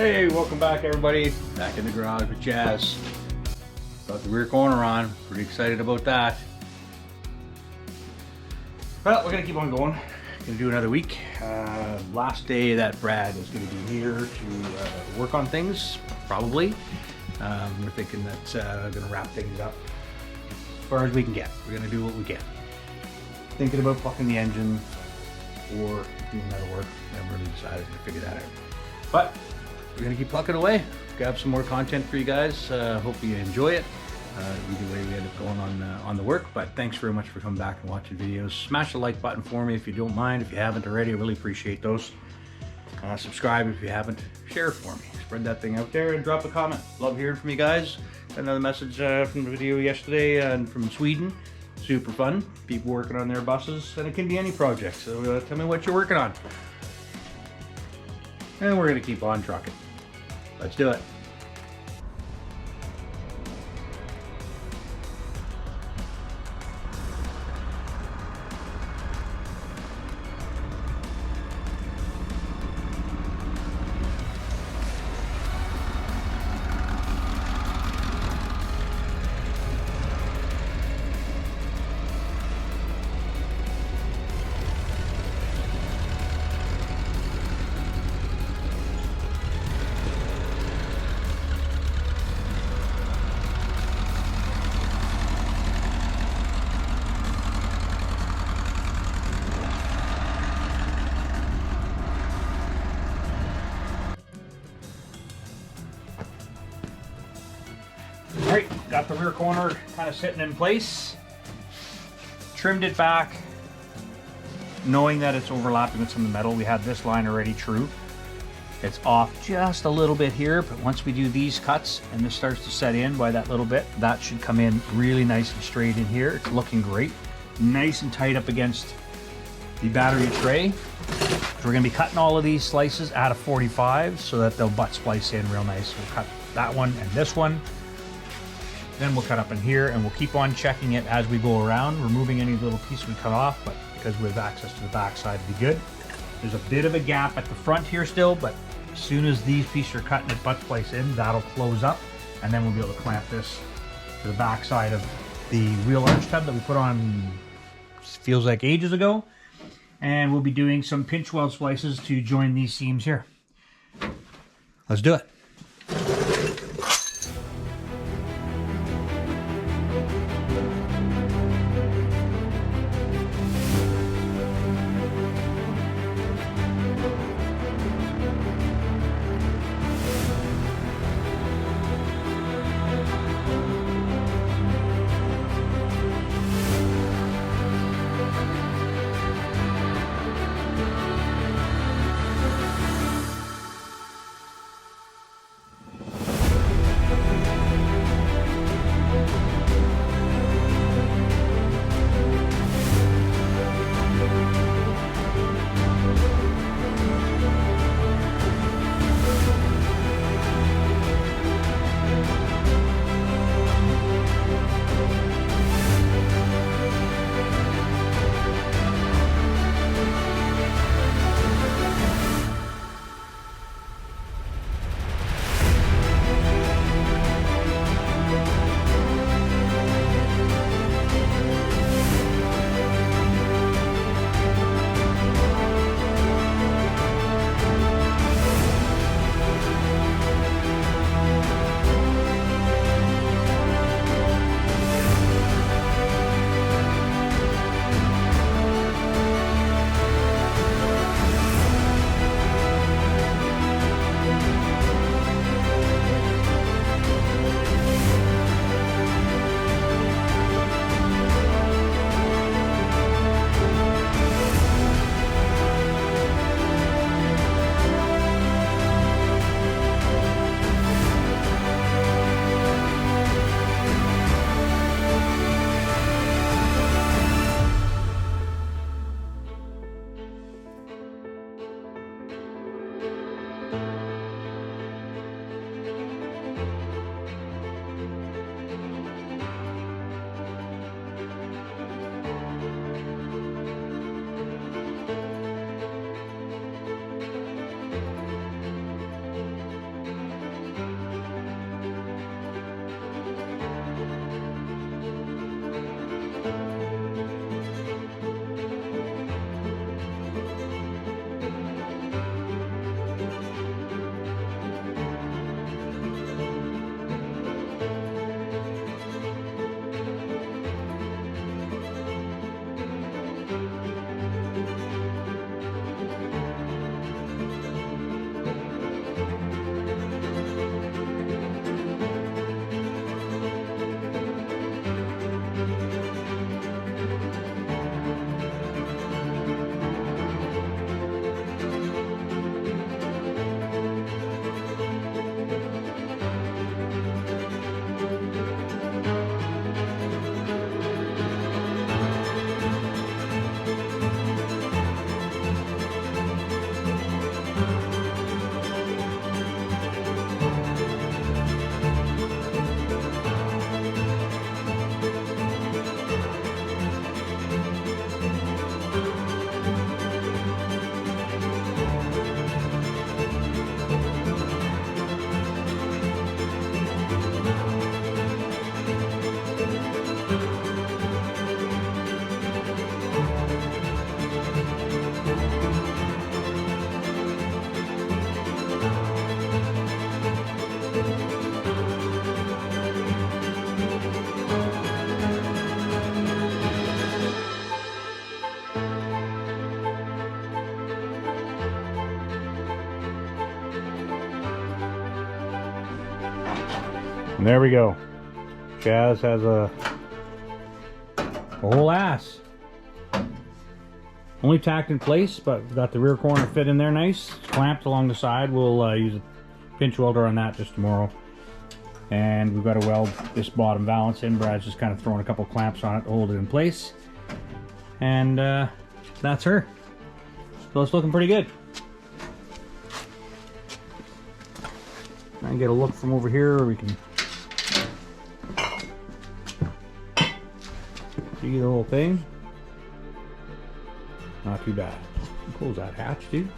Hey, welcome back everybody. Back in the garage with Jazz. Got the rear corner on. Pretty excited about that. Well, we're gonna keep on going. Gonna do another week. Last day that Brad is gonna be here to work on things, probably. We're thinking that gonna wrap things up as far as we can get. We're gonna do what we can. Thinking about fucking the engine or doing metal work. Never really decided to figure that out. But we're gonna keep plucking away. Grab some more content for you guys. Hope you enjoy it. Either way, we end up going on the work. But thanks very much for coming back and watching videos. Smash the like button for me if you don't mind. If you haven't already, I really appreciate those. Subscribe if you haven't. Share it for me. Spread that thing out there and drop a comment. Love hearing from you guys. Another message from the video yesterday and from Sweden. Super fun. People working on their buses, and it can be any project. So tell me what you're working on. And we're gonna keep on trucking. Let's do it. Alright, got the rear corner kind of sitting in place. Trimmed it back, knowing that it's overlapping with some of the metal. We had this line already true. It's off just a little bit here, but once we do these cuts and this starts to set in by that little bit, that should come in really nice and straight in here. It's looking great. Nice and tight up against the battery tray. So we're going to be cutting all of these slices at a 45 so that they'll butt splice in real nice. We'll cut that one and this one. Then we'll cut up in here and we'll keep on checking it as we go around, removing any little piece we cut off, but because we have access to the back side, it'll be good. There's a bit of a gap at the front here still, but as soon as these pieces are cut and it butt splice in, that'll close up, and then we'll be able to clamp this to the back side of the wheel arch tub that we put on, feels like ages ago. And we'll be doing some pinch weld splices to join these seams here. Let's do it. And there we go. Chaz has a whole ass. Only tacked in place, but we've got the rear corner fit in there nice. Clamped along the side. We'll use a pinch welder on that just tomorrow. And we've got to weld this bottom valance in. Brad's just kind of throwing a couple clamps on it to hold it in place. And that's her. So it's looking pretty good. Try and get a look from over here where we can see the whole thing. Not too bad. Close that hatch, dude.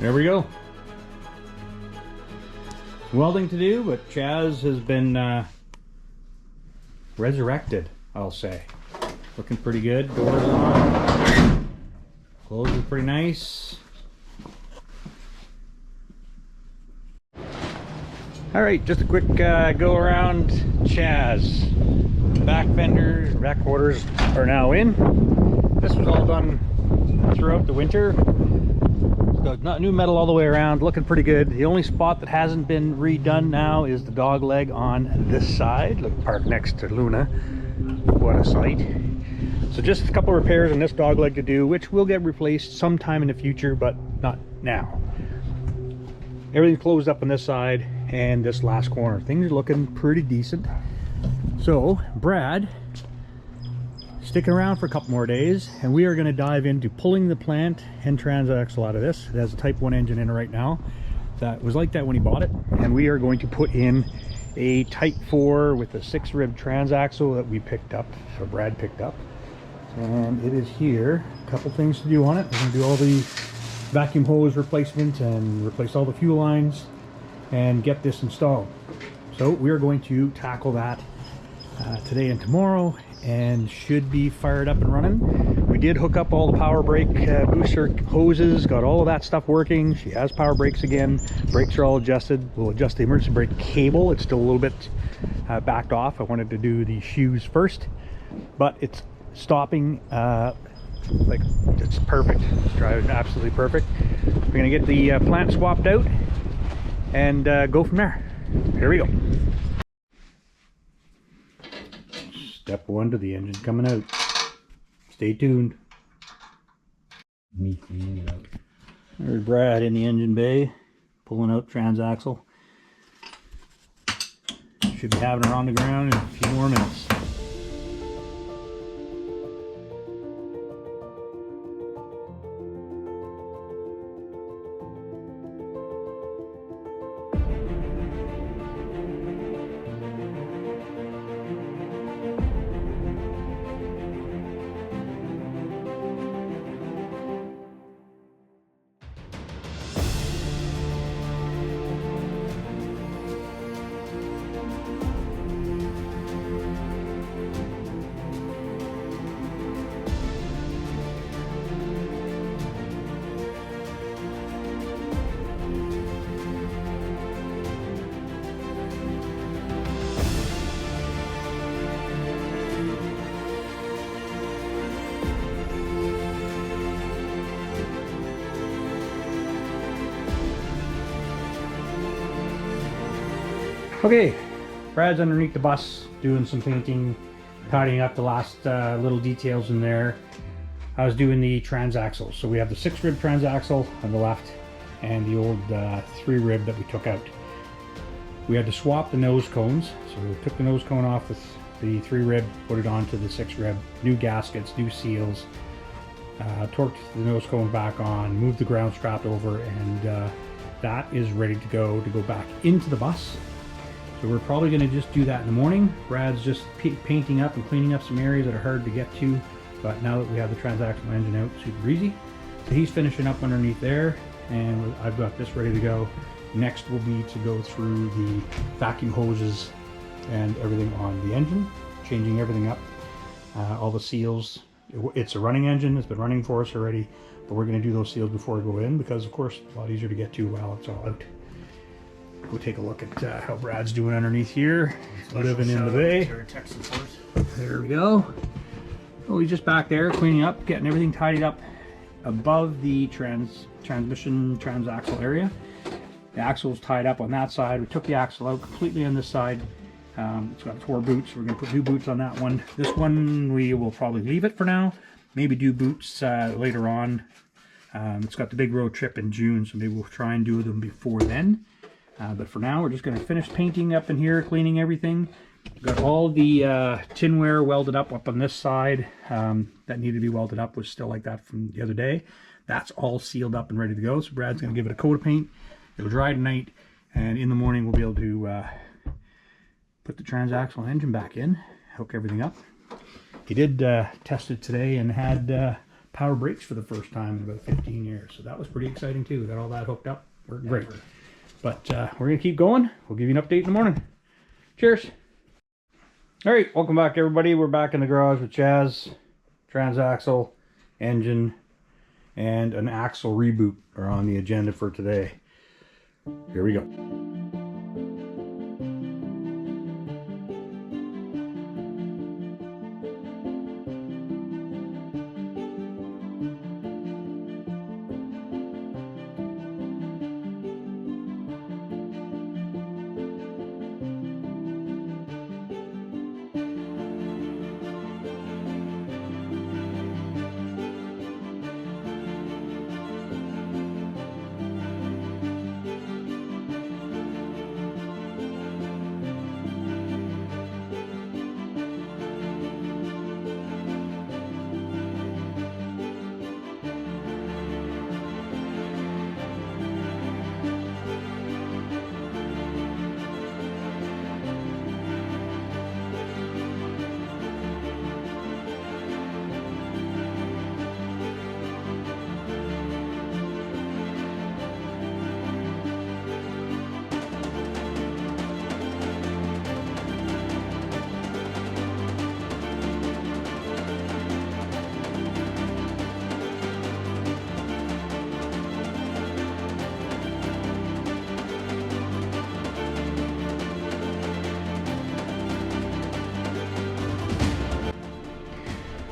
There we go. Welding to do, but Chaz has been resurrected, I'll say. Looking pretty good. Doors on. Closes pretty nice. Alright, just a quick go around Chaz. Back fenders, back quarters are now in. This was all done throughout the winter. Got new metal all the way around, looking pretty good. The only spot that hasn't been redone now is the dog leg on this side. Look, parked next to Luna. What a sight. So just a couple of repairs on this dog leg to do, which will get replaced sometime in the future, but not now. Everything's closed up on this side and this last corner. Things are looking pretty decent. So Brad sticking around for a couple more days, and we are going to dive into pulling the plant and transaxle out of this. It has a Type 1 engine in it right now. That was like that when he bought it, and we are going to put in a Type 4 with a 6 rib transaxle that we picked up, or Brad picked up. And it is here. A couple things to do on it. We're going to do all the vacuum hose replacement and replace all the fuel lines and get this installed. So we're going to tackle that today and tomorrow, and should be fired up and running. We did hook up all the power brake booster hoses, got all of that stuff working. She has power brakes again. Brakes are all adjusted. We'll adjust the emergency brake cable. It's still a little bit backed off. I wanted to do the shoes first, but it's stopping like it's perfect. It's driving absolutely perfect. We're gonna get the plant swapped out and go from there. Here we go. Step one to the engine coming out. Stay tuned. There's Brad in the engine bay, pulling out transaxle. Should be having her on the ground in a few more minutes. Okay, Brad's underneath the bus doing some painting, tidying up the last little details in there. I was doing the transaxle. So we have the 6 rib transaxle on the left and the old 3 rib that we took out. We had to swap the nose cones. So we took the nose cone off with the 3 rib, put it onto the 6 rib, new gaskets, new seals, torqued the nose cone back on, moved the ground strap over, and that is ready to go back into the bus. So we're probably going to just do that in the morning. Brad's just painting up and cleaning up some areas that are hard to get to, but now that we have the transaxle engine out, super easy. So he's finishing up underneath there, and I've got this ready to go. Next will be to go through the vacuum hoses and everything on the engine, changing everything up, all the seals. It's a running engine, it's been running for us already, but we're going to do those seals before we go in because, of course, it's a lot easier to get to while it's all out. go take a look at how Brad's doing underneath here. Living in the bay. There we go. Oh, he's just back there cleaning up, getting everything tidied up above the transmission transaxle area. The axle's tied up on that side. We took the axle out completely on this side. It's got 4 boots. We're going to put new boots on that one. This one we will probably leave it for now. Maybe do boots later on. It's got the big road trip in June, so maybe we'll try and do them before then. But for now, we're just going to finish painting up in here, cleaning everything. Got all the tinware welded up on this side. That needed to be welded up, was still like that from the other day. That's all sealed up and ready to go. So Brad's going to give it a coat of paint. It'll dry tonight, and in the morning we'll be able to put the transaxle engine back in, hook everything up. He did test it today and had power brakes for the first time in about 15 years. So that was pretty exciting too. We got all that hooked up. Worked great. But we're going to keep going. We'll give you an update in the morning. Cheers. All right, welcome back everybody. We're back in the garage with Chaz. Transaxle, engine, and an axle reboot are on the agenda for today. Here we go.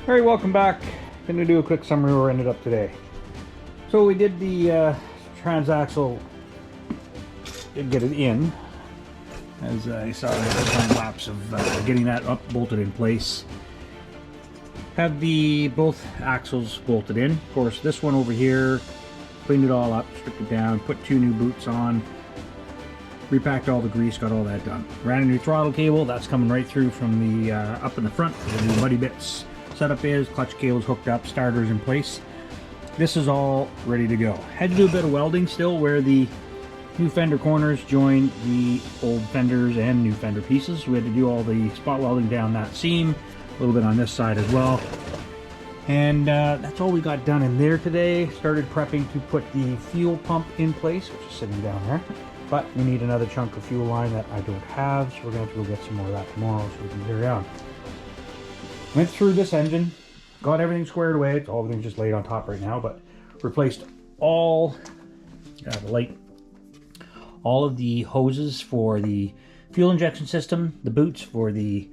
All right, welcome back. Going to do a quick summary where we ended up today. So we did the transaxle, did get it in, as you saw the time lapse of getting that up bolted in place. Have the both axles bolted in. Of course, this one over here, cleaned it all up, stripped it down, put 2 new boots on, repacked all the grease, got all that done. Ran a new throttle cable. That's coming right through from the up in the front. The new muddy bits. Setup is clutch cable's hooked up, starters in place. This is all ready to go. Had to do a bit of welding still where the new fender corners join the old fenders and new fender pieces. We had to do all the spot welding down that seam, a little bit on this side as well. And that's all we got done in there today. Started prepping to put the fuel pump in place, which is sitting down there. But we need another chunk of fuel line that I don't have, so we're going to have to go get some more of that tomorrow so we can carry on. Went through this engine, got everything squared away. It's all everything's just laid on top right now, but replaced all the light, all of the hoses for the fuel injection system, the boots for the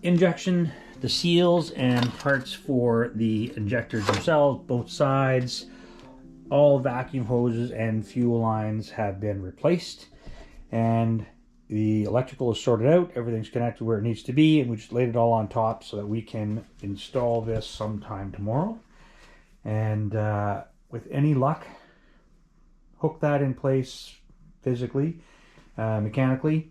injection, the seals and parts for the injectors themselves, both sides. All vacuum hoses and fuel lines have been replaced, and the electrical is sorted out, everything's connected where it needs to be, and we just laid it all on top so that we can install this sometime tomorrow. And with any luck, hook that in place physically, mechanically.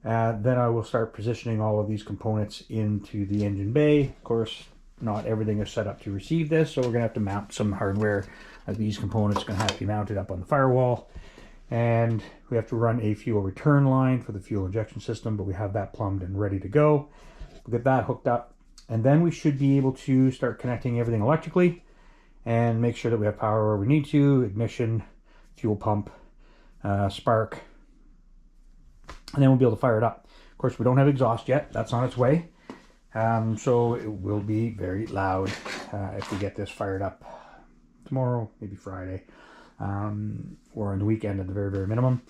Then I will start positioning all of these components into the engine bay. Of course, not everything is set up to receive this, so we're going to have to mount some hardware. These components are going to have to be mounted up on the firewall. And we have to run a fuel return line for the fuel injection system, but we have that plumbed and ready to go. We'll get that hooked up, and then we should be able to start connecting everything electrically and make sure that we have power where we need to, ignition, fuel pump, spark, and then we'll be able to fire it up. Of course, we don't have exhaust yet. That's on its way. So it will be very loud if we get this fired up tomorrow, maybe Friday. Or on the weekend at the very, very minimum.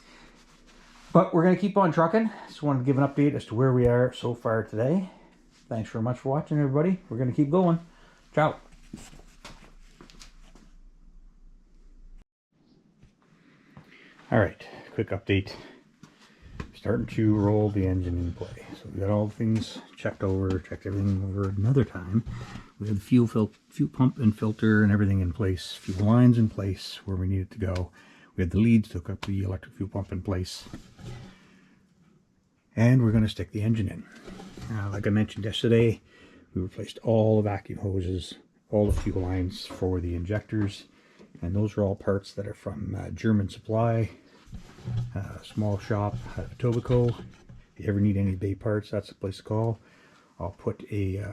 But we're going to keep on trucking. Just wanted to give an update as to where we are so far today. Thanks very much for watching, everybody. We're going to keep going. Ciao. All right, quick update. Starting to roll the engine in play. So we got all the things checked everything over another time. We have the fuel pump and filter and everything in place. Fuel lines in place where we need it to go. We had the leads to hook up the electric fuel pump in place. And we're going to stick the engine in. Like I mentioned yesterday, we replaced all the vacuum hoses, all the fuel lines for the injectors. And those are all parts that are from German supply. Small shop out of Etobicoke. If you ever need any Bay parts, that's the place to call. I'll put an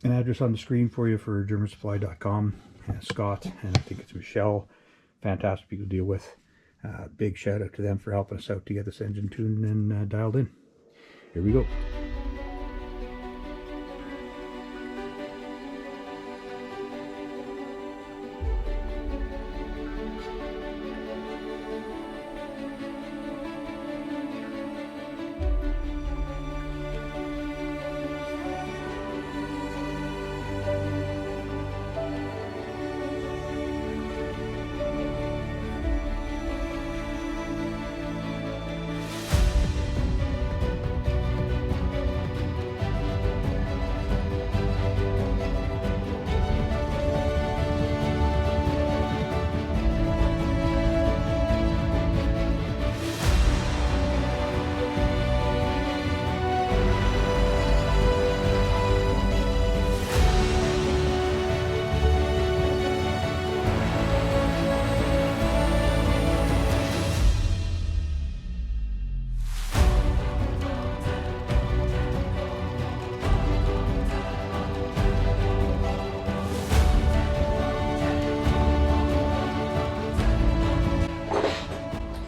address on the screen for you for germansupply.com. Scott and I think it's Michelle, fantastic people to deal with. Big shout out to them for helping us out to get this engine tuned and dialed in. Here we go.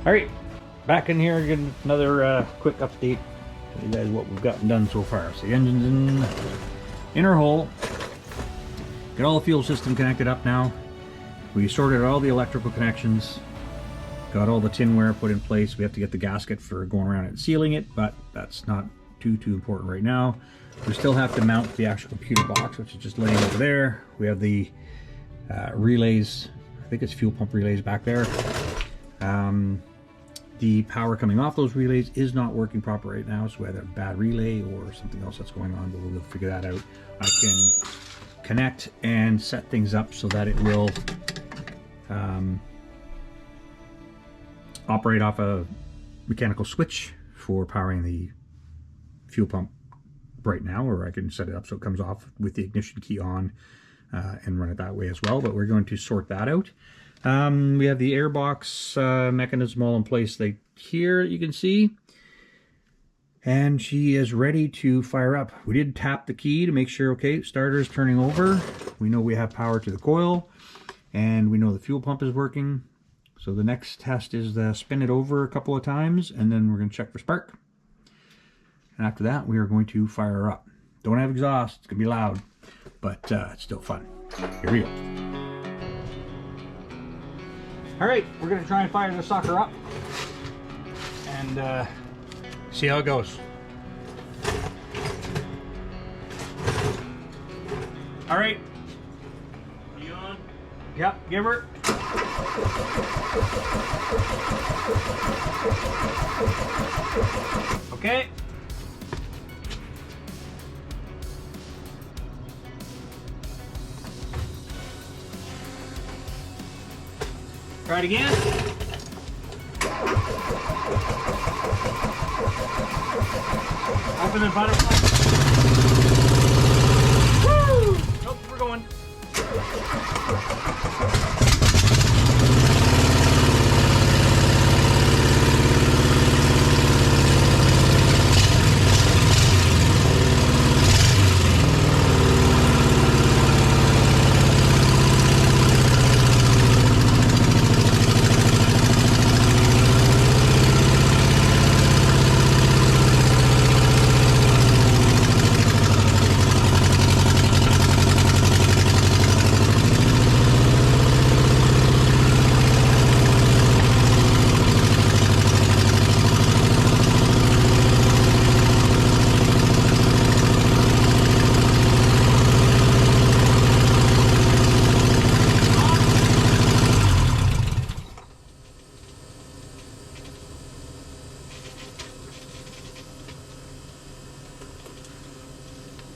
Alright, back in here again, another quick update. Tell you guys what we've gotten done so far. So the engine's in inner hole. Got all the fuel system connected up now. We sorted all the electrical connections. Got all the tinware put in place. We have to get the gasket for going around and sealing it, but that's not too important right now. We still have to mount the actual computer box, which is just laying over there. We have the relays, I think it's fuel pump relays back there. The power coming off those relays is not working proper right now, so whether a bad relay or something else that's going on, but we'll figure that out. I can connect and set things up so that it will operate off a mechanical switch for powering the fuel pump right now, or I can set it up so it comes off with the ignition key on and run it that way as well, but we're going to sort that out. We have the airbox mechanism all in place here, you can see. And she is ready to fire up. We did tap the key to make sure, okay, starter's turning over. We know we have power to the coil, and we know the fuel pump is working. So the next test is to spin it over a couple of times, and then we're going to check for spark. And after that, we are going to fire her up. Don't have exhaust, it's going to be loud, but it's still fun. Here we go. Alright, we're going to try and fire the sucker up and see how it goes. Alright. You on? Yep, give her. Okay. Try it again. Open the butterfly. Woo! Nope, we're going.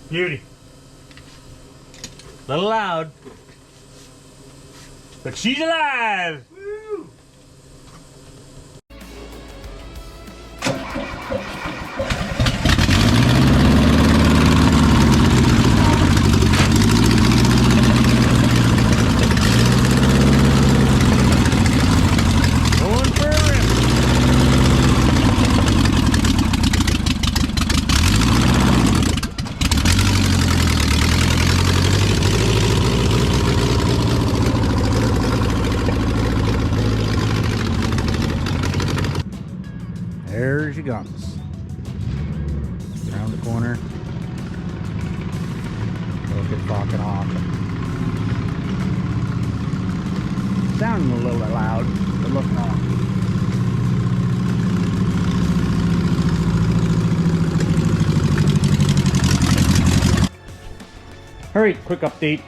Beauty. A little loud. But she's alive! Woo! Going for a rip. There she comes. Around the corner. Look at talking off. Sounding a little loud, but looking off. Alright, quick update.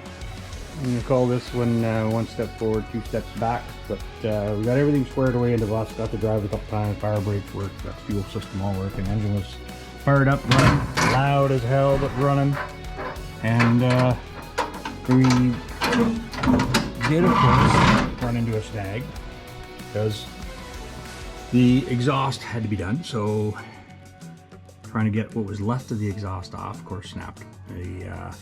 I'm going to call this one one step forward, 2 steps back. But we got everything squared away in the bus, got the drive a couple times, fire brakes worked, got the fuel system all working, engine was fired up, running, loud as hell, but running. And we did, of course, run into a snag because the exhaust had to be done. So trying to get what was left of the exhaust off, of course, snapped the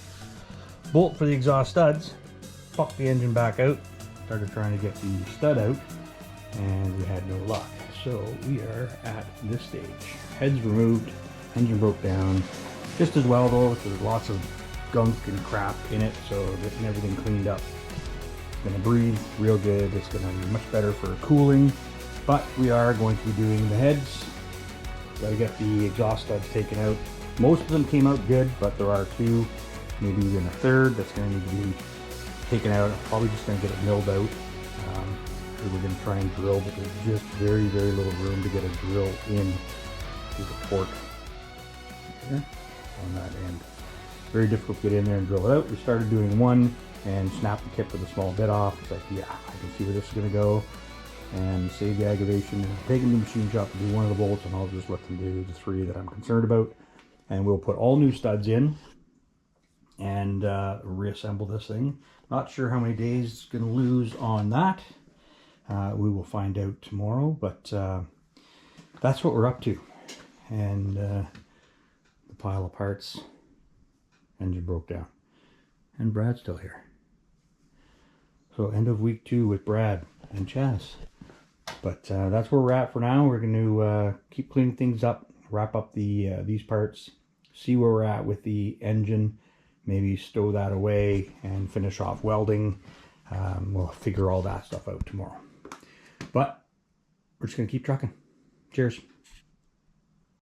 bolt for the exhaust studs, popped the engine back out, started trying to get the stud out, and we had no luck. So we are at this stage. Heads removed, engine broke down. Just as well though, there's lots of gunk and crap in it, so getting everything cleaned up. It's gonna breathe real good, it's gonna be much better for cooling, but we are going to be doing the heads. Gotta get the exhaust studs taken out. Most of them came out good, but there are 2, maybe even a third that's going to need to be taken out. I'm probably just going to get it milled out. We're going to try and drill, but there's just very, very little room to get a drill in to the port here on that end. Very difficult to get in there and drill it out. We started doing one and snapped the tip with a small bit off. It's like, yeah, I can see where this is going to go and save the aggravation. Take them to the machine shop to do one of the bolts, and I'll just let them do the 3 that I'm concerned about. And we'll put all new studs in and reassemble this thing. Not sure how many days it's going to lose on that. We will find out tomorrow, but that's what we're up to. And the pile of parts, engine broke down, and Brad's still here. So end of week 2 with Brad and Chaz. But that's where we're at for now. We're going to keep cleaning things up, wrap up the these parts, see where we're at with the engine, maybe stow that away and finish off welding. We'll figure all that stuff out tomorrow. But we're just going to keep trucking. Cheers.